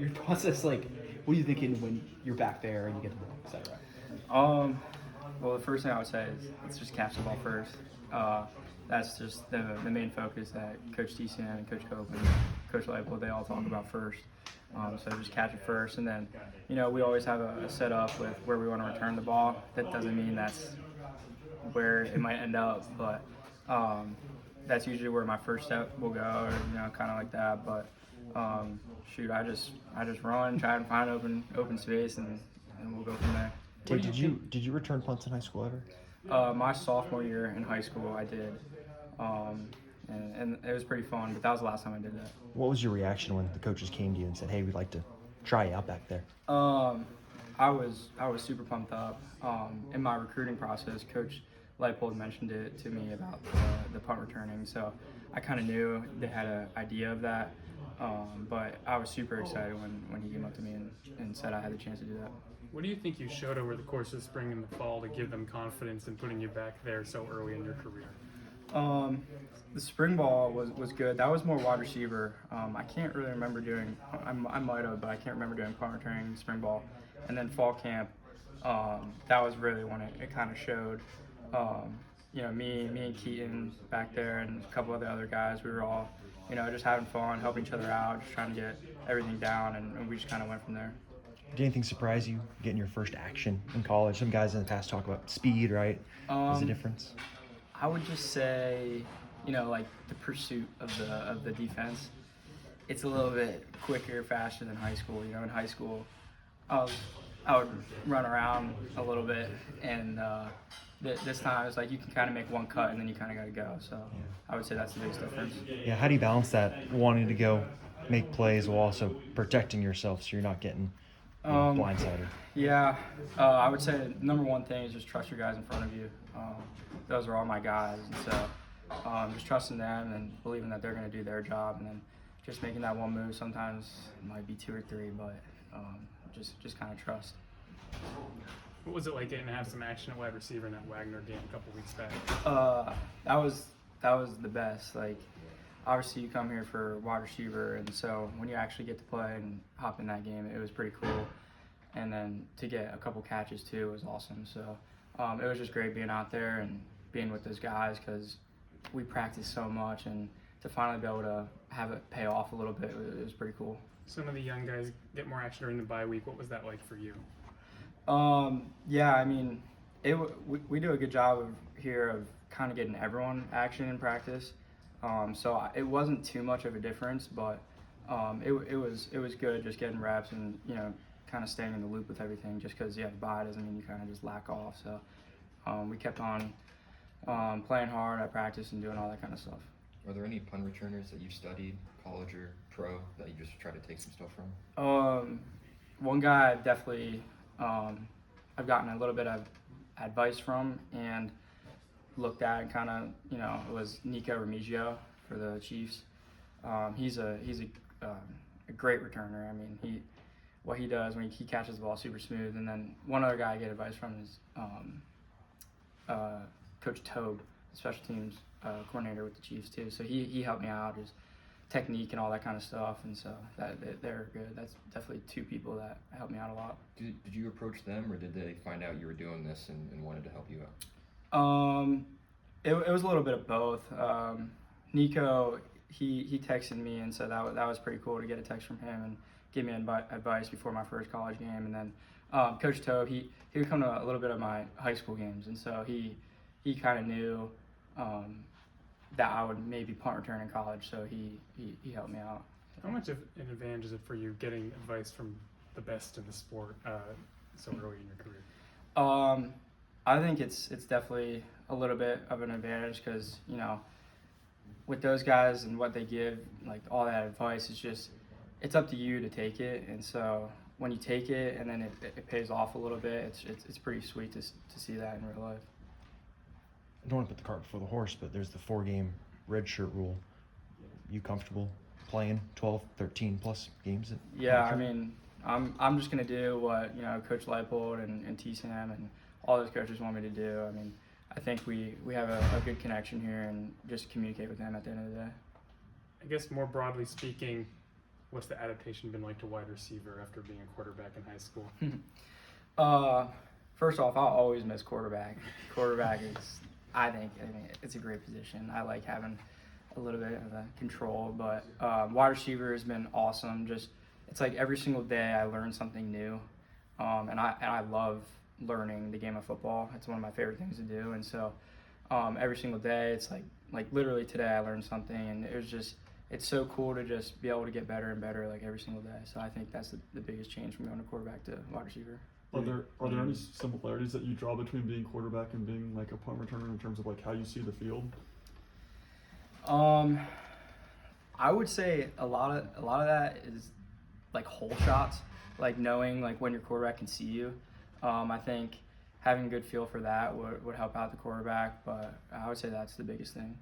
your process like? What are you thinking when you're back there and you get the ball, etc.? Well, the first thing I would say is let's just catch the ball first. That's just the main focus that Coach TCM and Coach Cope and Coach Leipold, they all talk about first. So just catch it first, and then, we always have a setup with where we want to return the ball. That doesn't mean that's where it might end up, but that's usually where my first step will go, or kind of like that. But I just run, try and find open space, and we'll go from there. Tate, did you return punts in high school ever? My sophomore year in high school, I did, and it was pretty fun. But that was the last time I did that. What was your reaction when the coaches came to you and said, "Hey, we'd like to try you out back there"? I was super pumped up. In my recruiting process, Coach Leipold mentioned it to me about the punt returning, so I kind of knew they had an idea of that. But I was super excited when he came up to me and said I had the chance to do that. What do you think you showed over the course of the spring and the fall to give them confidence in putting you back there so early in your career? The spring ball was good. That was more wide receiver. I can't really remember doing. I might have, but I can't remember doing punt returning spring ball. And then fall camp, that was really when it kind of showed. Me and Keaton back there and a couple of the other guys, we were all, just having fun, helping each other out, just trying to get everything down, and we just kind of went from there. Did anything surprise you getting your first action in college? Some guys in the past talk about speed, right? Is the difference? I would just say, like the pursuit of the defense. It's a little bit quicker, faster than high school. In high school, I would run around a little bit, and this time it's like you can kind of make one cut and then you kind of got to go. So I would say that's the biggest difference. Yeah, how do you balance that, wanting to go make plays while also protecting yourself so you're not getting blindsided? Yeah, I would say the number one thing is just trust your guys in front of you. Those are all my guys, and so just trusting them and believing that they're going to do their job, and then just making that one move. Sometimes it might be two or three, but just kind of trust. What was it like getting to have some action at wide receiver in that Wagner game a couple weeks back? That was the best. Like, obviously you come here for wide receiver, and so when you actually get to play and hop in that game, it was pretty cool. And then to get a couple catches too was awesome. So it was just great being out there and being with those guys because we practiced so much, and to finally be able to have it pay off a little bit, it was pretty cool. Some of the young guys get more action during the bye week. What was that like for you? Yeah, I mean, we do a good job here of kind of getting everyone action in practice. So it wasn't too much of a difference, but it was good just getting reps and kind of staying in the loop with everything. Just because you have a bye doesn't mean you kind of just lack off. So we kept on playing hard at practice and doing all that kind of stuff. Are there any punt returners that you studied, college or pro, that you just try to take some stuff from? One guy I've definitely I've gotten a little bit of advice from and looked at, and kind of it was Nico Remigio for the Chiefs. He's a great returner. I mean, what he does when he catches the ball super smooth. And then one other guy I get advice from is Coach Tobe, special teams coordinator with the Chiefs too. So he helped me out, just technique and all that kind of stuff. And so they're good. That's definitely two people that helped me out a lot. Did you approach them, or did they find out you were doing this and wanted to help you out? It was a little bit of both. Nico, he texted me and said that was pretty cool to get a text from him and give me advice before my first college game. And then Coach Tobe, he would come to a little bit of my high school games, and so he kind of knew that I would maybe punt return in college, so he helped me out. How much of an advantage is it for you getting advice from the best in the sport so early in your career? I think it's definitely a little bit of an advantage because with those guys and what they give, like all that advice, it's up to you to take it. And so when you take it and then it pays off a little bit, it's pretty sweet to see that in real life. I don't want to put the cart before the horse, but there's the 4-game redshirt rule. You comfortable playing 12, 13 plus games? Yeah, I mean, I'm just gonna do what Coach Leipold and TCM and all those coaches want me to do. I mean, I think we have a good connection here, and just communicate with them at the end of the day. I guess more broadly speaking, what's the adaptation been like to wide receiver after being a quarterback in high school? First off, I'll always miss quarterback. Quarterback is, I mean, it's a great position. I like having a little bit of the control, but wide receiver has been awesome. Just, it's like every single day I learn something new, and I love learning the game of football. It's one of my favorite things to do, and so every single day it's like literally today I learned something, and it's so cool to just be able to get better and better like every single day. So I think that's the biggest change from going to quarterback to wide receiver. Are there any similarities that you draw between being quarterback and being like a punt returner in terms of like how you see the field? I would say a lot of that is like hole shots, like knowing like when your quarterback can see you. I think having a good feel for that would help out the quarterback, but I would say that's the biggest thing.